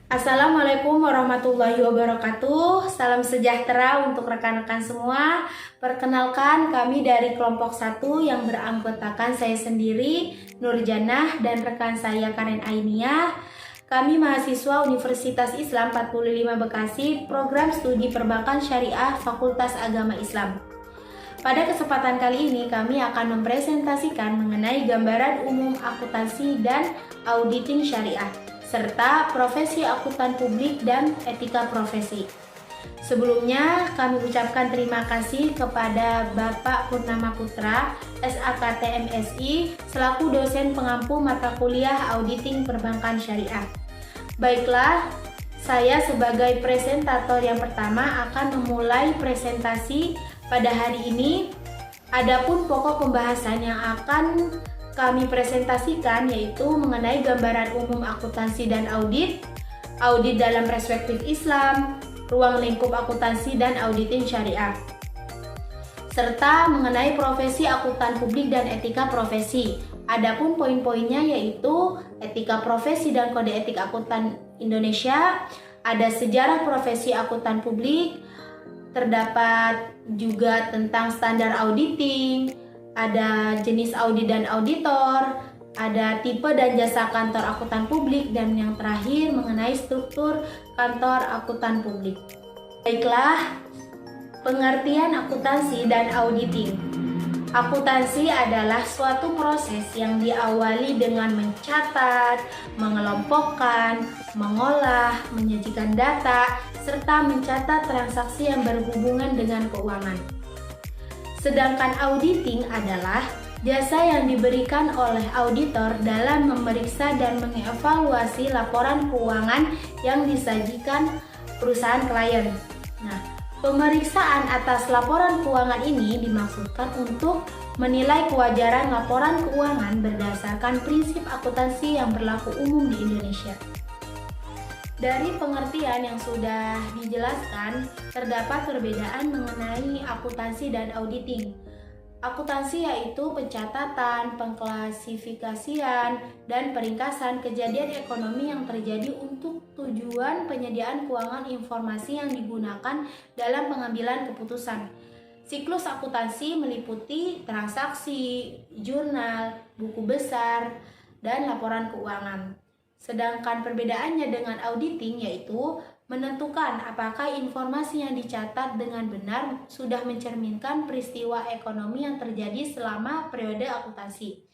Assalamualaikum warahmatullahi wabarakatuh. Salam sejahtera untuk rekan-rekan semua. Perkenalkan, kami dari kelompok 1 yang beranggotakan saya sendiri, Nurjanah, dan rekan saya Karen Ainiyah. Kami mahasiswa Universitas Islam 45 Bekasi, program studi perbankan syariah Fakultas Agama Islam. Pada kesempatan kali ini kami akan mempresentasikan mengenai gambaran umum akuntansi dan auditing syariah, serta profesi akuntan publik dan etika profesi. Sebelumnya kami ucapkan terima kasih kepada Bapak Purnama Putra, SAKT MSI, selaku dosen pengampu mata kuliah auditing perbankan syariah. Baiklah, saya sebagai presentator yang pertama akan memulai presentasi pada hari ini. Adapun pokok pembahasan yang akan kami presentasikan yaitu mengenai gambaran umum akuntansi dan audit, audit dalam perspektif Islam, ruang lingkup akuntansi dan auditing syariah, serta mengenai profesi akuntan publik dan etika profesi. Adapun poin-poinnya yaitu etika profesi dan kode etik akuntan Indonesia, ada sejarah profesi akuntan publik, terdapat juga tentang standar auditing, ada jenis audit dan auditor, ada tipe dan jasa kantor akuntan publik, dan yang terakhir mengenai struktur kantor akuntan publik. Baiklah, pengertian akuntansi dan auditing. Akuntansi adalah suatu proses yang diawali dengan mencatat, mengelompokkan, mengolah, menyajikan data, serta mencatat transaksi yang berhubungan dengan keuangan. Sedangkan auditing adalah jasa yang diberikan oleh auditor dalam memeriksa dan mengevaluasi laporan keuangan yang disajikan perusahaan klien. Nah, pemeriksaan atas laporan keuangan ini dimaksudkan untuk menilai kewajaran laporan keuangan berdasarkan prinsip akuntansi yang berlaku umum di Indonesia. Dari pengertian yang sudah dijelaskan, terdapat perbedaan mengenai akuntansi dan auditing. Akuntansi yaitu pencatatan, pengklasifikasian, dan peringkasan kejadian ekonomi yang terjadi untuk tujuan penyediaan keuangan informasi yang digunakan dalam pengambilan keputusan. Siklus akuntansi meliputi transaksi, jurnal, buku besar, dan laporan keuangan. Sedangkan perbedaannya dengan auditing yaitu menentukan apakah informasi yang dicatat dengan benar sudah mencerminkan peristiwa ekonomi yang terjadi selama periode akuntansi.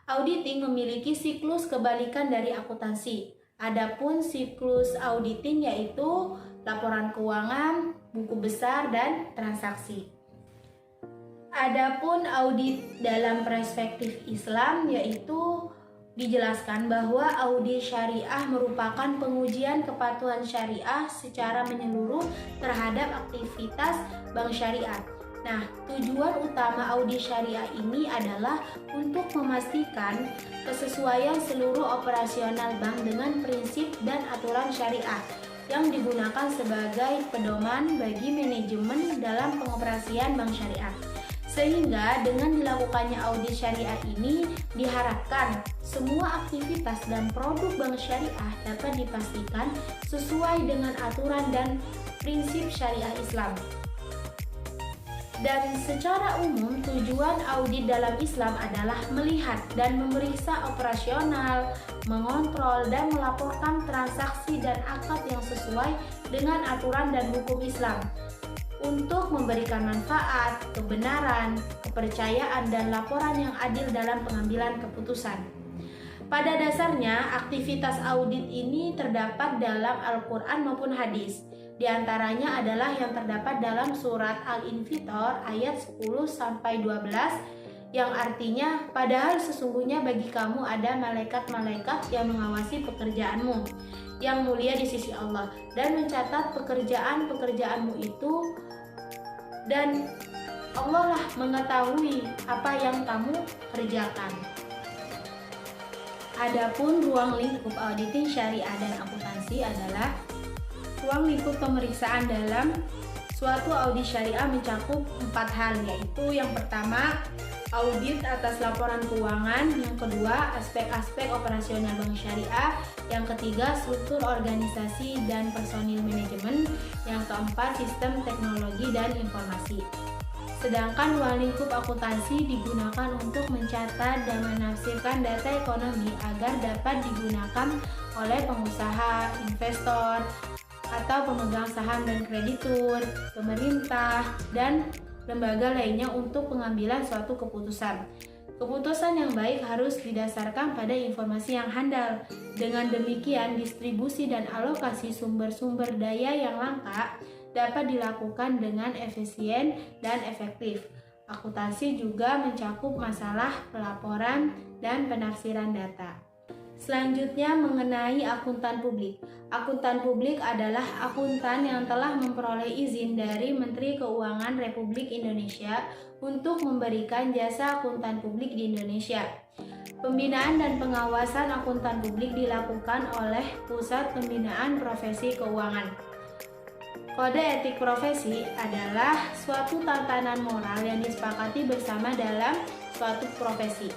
Auditing memiliki siklus kebalikan dari akuntansi. Adapun siklus auditing yaitu laporan keuangan, buku besar, dan transaksi. Adapun audit dalam perspektif Islam yaitu dijelaskan bahwa audit syariah merupakan pengujian kepatuhan syariah secara menyeluruh terhadap aktivitas bank syariah. Nah, tujuan utama audit syariah ini adalah untuk memastikan kesesuaian seluruh operasional bank dengan prinsip dan aturan syariah yang digunakan sebagai pedoman bagi manajemen dalam pengoperasian bank syariah. Sehingga dengan dilakukannya audit syariah ini diharapkan semua aktivitas dan produk bank syariah dapat dipastikan sesuai dengan aturan dan prinsip syariah Islam. Dan secara umum tujuan audit dalam Islam adalah melihat dan memeriksa operasional, mengontrol dan melaporkan transaksi dan akad yang sesuai dengan aturan dan hukum Islam, untuk memberikan manfaat, kebenaran, kepercayaan, dan laporan yang adil dalam pengambilan keputusan. Pada dasarnya, aktivitas audit ini terdapat dalam Al-Quran maupun hadis. Di antaranya adalah yang terdapat dalam surat Al-Infitor ayat 10-12 yang artinya, padahal sesungguhnya bagi kamu ada malaikat-malaikat yang mengawasi pekerjaanmu yang mulia di sisi Allah dan mencatat pekerjaan-pekerjaanmu itu, dan Allah lah mengetahui apa yang kamu kerjakan. Adapun ruang lingkup auditing syariah dan akuntansi adalah ruang lingkup pemeriksaan dalam Suatu audit syariah mencakup 4 hal, yaitu yang pertama, audit atas laporan keuangan, yang kedua, aspek-aspek operasional bank syariah, yang ketiga, struktur organisasi dan personil manajemen, yang keempat, sistem teknologi dan informasi. Sedangkan ruang lingkup akuntansi digunakan untuk mencatat dan menafsirkan data ekonomi agar dapat digunakan oleh pengusaha, investor, atau pemegang saham dan kreditur, pemerintah, dan lembaga lainnya untuk pengambilan suatu keputusan. Keputusan yang baik harus didasarkan pada informasi yang handal. Dengan demikian, distribusi dan alokasi sumber-sumber daya yang langka dapat dilakukan dengan efisien dan efektif. Akuntansi juga mencakup masalah pelaporan dan penafsiran data. Selanjutnya mengenai akuntan publik. Akuntan publik adalah akuntan yang telah memperoleh izin dari Menteri Keuangan Republik Indonesia untuk memberikan jasa akuntan publik di Indonesia. Pembinaan dan pengawasan akuntan publik dilakukan oleh Pusat Pembinaan Profesi Keuangan. Kode etik profesi adalah suatu tatanan moral yang disepakati bersama dalam suatu profesi.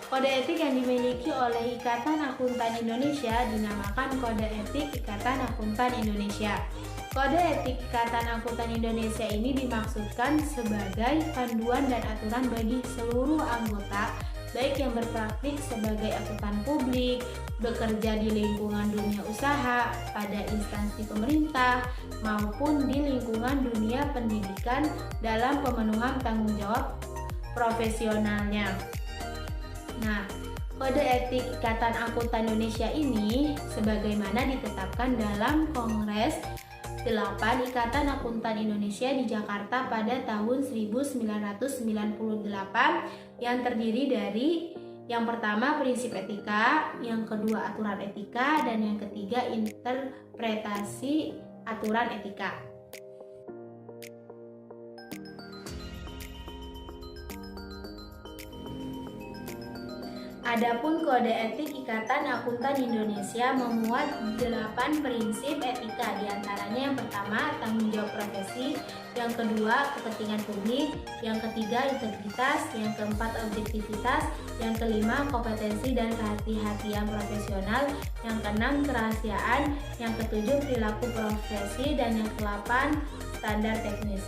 Kode etik yang dimiliki oleh Ikatan Akuntan Indonesia dinamakan Kode Etik Ikatan Akuntan Indonesia. Kode Etik Ikatan Akuntan Indonesia ini dimaksudkan sebagai panduan dan aturan bagi seluruh anggota, baik yang berpraktik sebagai akuntan publik, bekerja di lingkungan dunia usaha, pada instansi pemerintah, maupun di lingkungan dunia pendidikan dalam pemenuhan tanggung jawab profesionalnya. Nah, Kode Etik Ikatan Akuntan Indonesia ini sebagaimana ditetapkan dalam Kongres 8 Ikatan Akuntan Indonesia di Jakarta pada tahun 1998 yang terdiri dari yang pertama prinsip etika, yang kedua aturan etika, dan yang ketiga interpretasi aturan etika. Adapun Kode Etik Ikatan Akuntan Indonesia memuat 8 prinsip etika, diantaranya yang pertama tanggung jawab profesi, yang kedua kepentingan publik, yang ketiga integritas, yang keempat objektivitas, yang kelima kompetensi dan kehati-hatian profesional, yang keenam kerahasiaan, yang ketujuh perilaku profesi, dan yang kedelapan standar teknis.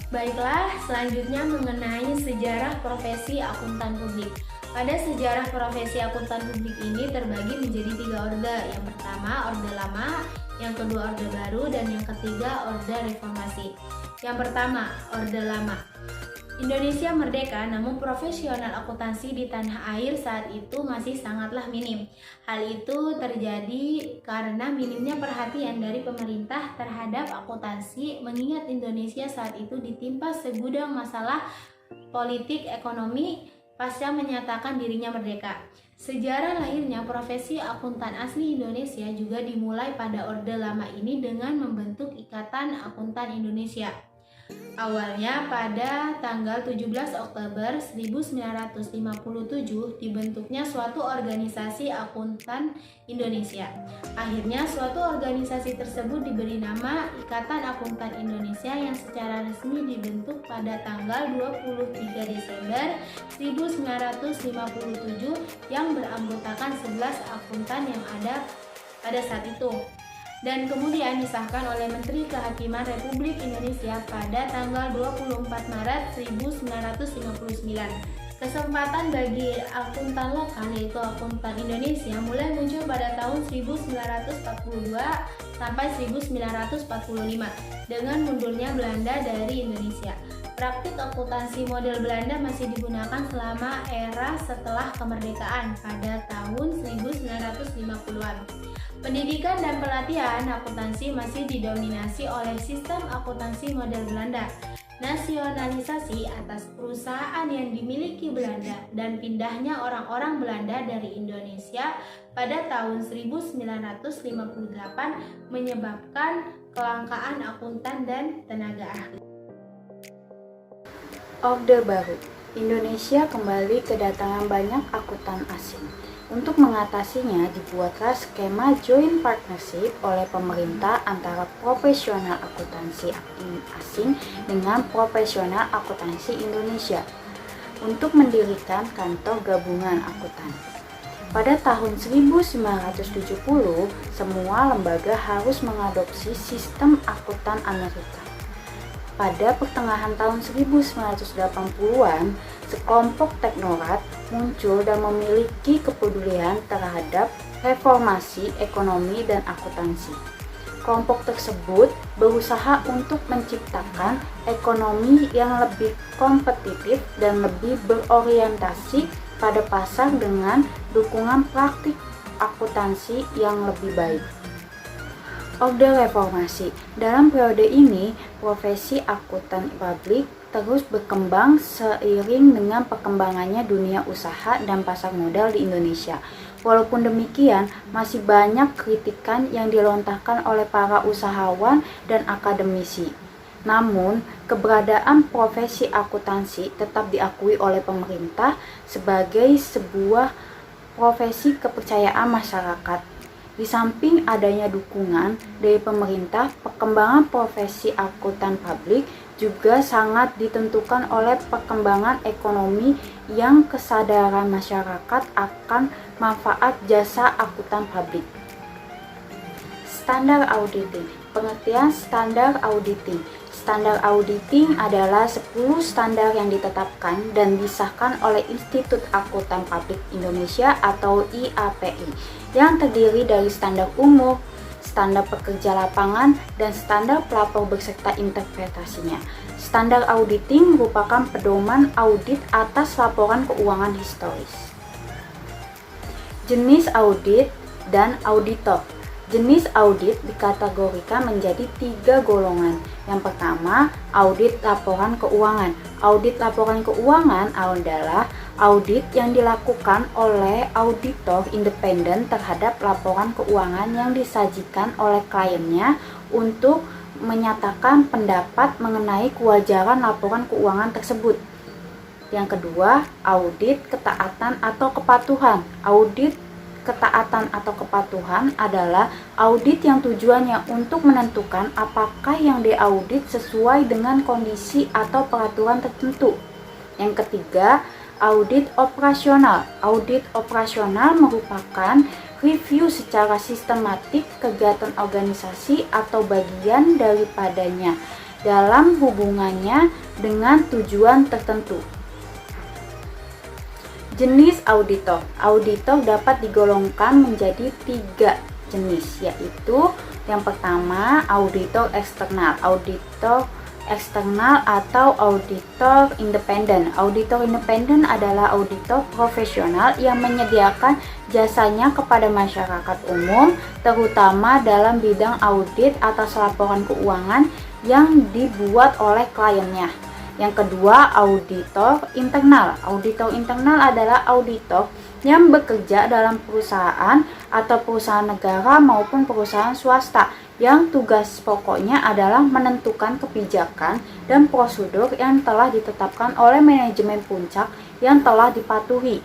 Baiklah, selanjutnya mengenai sejarah profesi akuntan publik. Pada sejarah profesi akuntan publik ini terbagi menjadi 3 orde. Yang pertama, orde lama, yang kedua orde baru, dan yang ketiga orde reformasi. Yang pertama, orde lama. Indonesia merdeka, namun profesional akuntansi di tanah air saat itu masih sangatlah minim. Hal itu terjadi karena minimnya perhatian dari pemerintah terhadap akuntansi, mengingat Indonesia saat itu ditimpa segudang masalah politik ekonomi pasca menyatakan dirinya merdeka. Sejarah lahirnya profesi akuntan asli Indonesia juga dimulai pada orde lama ini dengan membentuk Ikatan Akuntan Indonesia. Awalnya pada tanggal 17 Oktober 1957 dibentuknya suatu organisasi akuntan Indonesia. Akhirnya suatu organisasi tersebut diberi nama Ikatan Akuntan Indonesia yang secara resmi dibentuk pada tanggal 23 Desember 1957 yang beranggotakan 11 akuntan yang ada pada saat itu, dan kemudian disahkan oleh Menteri Kehakiman Republik Indonesia pada tanggal 24 Maret 1959. Kesempatan bagi akuntan lokal yaitu akuntan Indonesia mulai muncul pada tahun 1942 sampai 1945 dengan mundurnya Belanda dari Indonesia. Praktik akuntansi model Belanda masih digunakan selama era setelah kemerdekaan pada tahun 1950-an. Pendidikan dan pelatihan akuntansi masih didominasi oleh sistem akuntansi model Belanda. Nasionalisasi atas perusahaan yang dimiliki Belanda dan pindahnya orang-orang Belanda dari Indonesia pada tahun 1958 menyebabkan kelangkaan akuntan dan tenaga ahli. Orde Baru. Indonesia kembali kedatangan banyak akuntan asing. Untuk mengatasinya, dibuatlah skema joint partnership oleh pemerintah antara profesional akuntansi asing dengan profesional akuntansi Indonesia untuk mendirikan kantor gabungan akuntan. Pada tahun 1970, semua lembaga harus mengadopsi sistem akuntan Amerika. Pada pertengahan tahun 1980-an, sekelompok teknokrat muncul dan memiliki kepedulian terhadap reformasi ekonomi dan akuntansi. Kelompok tersebut berusaha untuk menciptakan ekonomi yang lebih kompetitif dan lebih berorientasi pada pasar dengan dukungan praktik akuntansi yang lebih baik. Orde Reformasi. Dalam periode ini, profesi akuntan publik terus berkembang seiring dengan perkembangannya dunia usaha dan pasar modal di Indonesia. Walaupun demikian, masih banyak kritikan yang dilontarkan oleh para usahawan dan akademisi. Namun, keberadaan profesi akuntansi tetap diakui oleh pemerintah sebagai sebuah profesi kepercayaan masyarakat. Di samping adanya dukungan dari pemerintah, perkembangan profesi akuntan publik juga sangat ditentukan oleh perkembangan ekonomi yang kesadaran masyarakat akan manfaat jasa akuntan publik. Standar auditing. Pengertian standar auditing. Standar auditing adalah 10 standar yang ditetapkan dan disahkan oleh Institut Akuntan Publik Indonesia atau IAPI yang terdiri dari standar umum, standar pekerja lapangan, dan standar pelapor beserta interpretasinya. Standar auditing merupakan pedoman audit atas laporan keuangan historis. Jenis audit dan auditor. Jenis audit dikategorikan menjadi 3 golongan. Yang pertama, audit laporan keuangan. Audit laporan keuangan adalah audit yang dilakukan oleh auditor independen terhadap laporan keuangan yang disajikan oleh kliennya untuk menyatakan pendapat mengenai kewajaran laporan keuangan tersebut. Yang kedua, audit ketaatan atau kepatuhan. Audit ketaatan atau kepatuhan adalah audit yang tujuannya untuk menentukan apakah yang diaudit sesuai dengan kondisi atau peraturan tertentu. Yang ketiga, audit operasional. Audit operasional merupakan review secara sistematik kegiatan organisasi atau bagian daripadanya dalam hubungannya dengan tujuan tertentu. Jenis auditor. Auditor dapat digolongkan menjadi 3 jenis, yaitu yang pertama auditor eksternal. Auditor eksternal atau auditor independen. Auditor independen adalah auditor profesional yang menyediakan jasanya kepada masyarakat umum, terutama dalam bidang audit atas laporan keuangan yang dibuat oleh kliennya. Yang kedua, auditor internal. Auditor internal adalah auditor yang bekerja dalam perusahaan atau perusahaan negara maupun perusahaan swasta yang tugas pokoknya adalah menentukan kebijakan dan prosedur yang telah ditetapkan oleh manajemen puncak yang telah dipatuhi,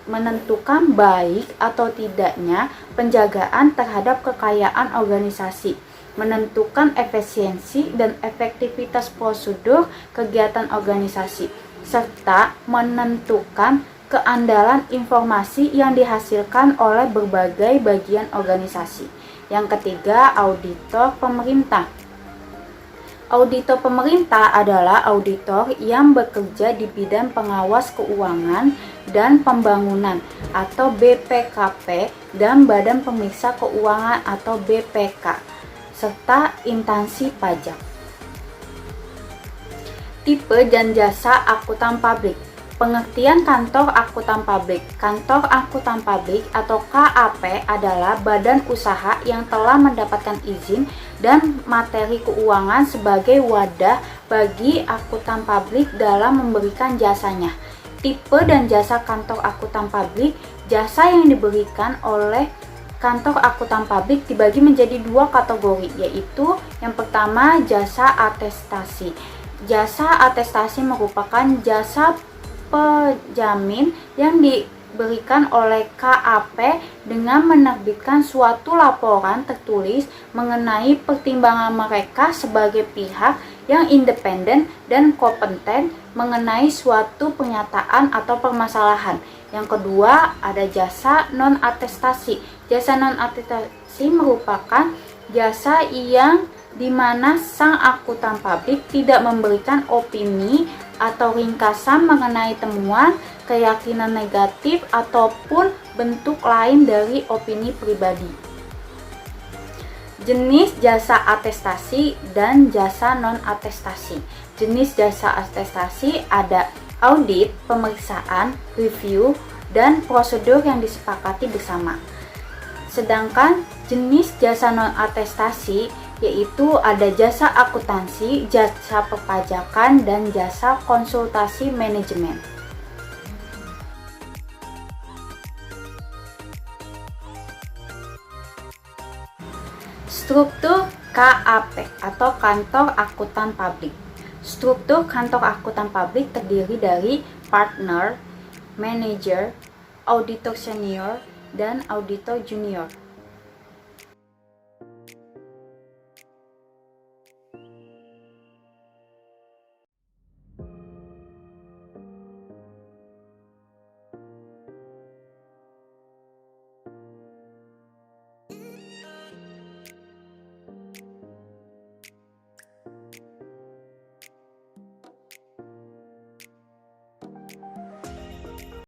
menentukan baik atau tidaknya penjagaan terhadap kekayaan organisasi, menentukan efisiensi dan efektivitas prosedur kegiatan organisasi, serta menentukan keandalan informasi yang dihasilkan oleh berbagai bagian organisasi. Yang ketiga, auditor pemerintah. Auditor pemerintah adalah auditor yang bekerja di bidang pengawas keuangan dan pembangunan atau BPKP dan Badan Pemeriksa Keuangan atau BPK, serta instansi pajak. Tipe dan jasa akuntan publik. Pengertian kantor akuntan publik. Kantor akuntan publik atau KAP adalah badan usaha yang telah mendapatkan izin dan materi keuangan sebagai wadah bagi akuntan publik dalam memberikan jasanya. Tipe dan jasa kantor akuntan publik. Jasa yang diberikan oleh kantor akuntan publik dibagi menjadi 2 kategori, yaitu yang pertama jasa atestasi. Jasa atestasi merupakan jasa penjamin yang diberikan oleh KAP dengan menerbitkan suatu laporan tertulis mengenai pertimbangan mereka sebagai pihak yang independen dan kompeten mengenai suatu pernyataan atau permasalahan. Yang kedua, ada jasa non-atestasi. Jasa non-atestasi merupakan jasa yang dimana sang akuntan publik tidak memberikan opini atau ringkasan mengenai temuan, keyakinan negatif, ataupun bentuk lain dari opini pribadi. Jenis jasa atestasi dan jasa non-atestasi. Jenis jasa atestasi ada audit, pemeriksaan, review, dan prosedur yang disepakati bersama. Sedangkan jenis jasa non-atestasi yaitu ada jasa akuntansi, jasa perpajakan, dan jasa konsultasi manajemen. Struktur KAP atau Kantor Akuntan Publik. Struktur kantor akuntan publik terdiri dari partner, manager, auditor senior, dan auditor junior.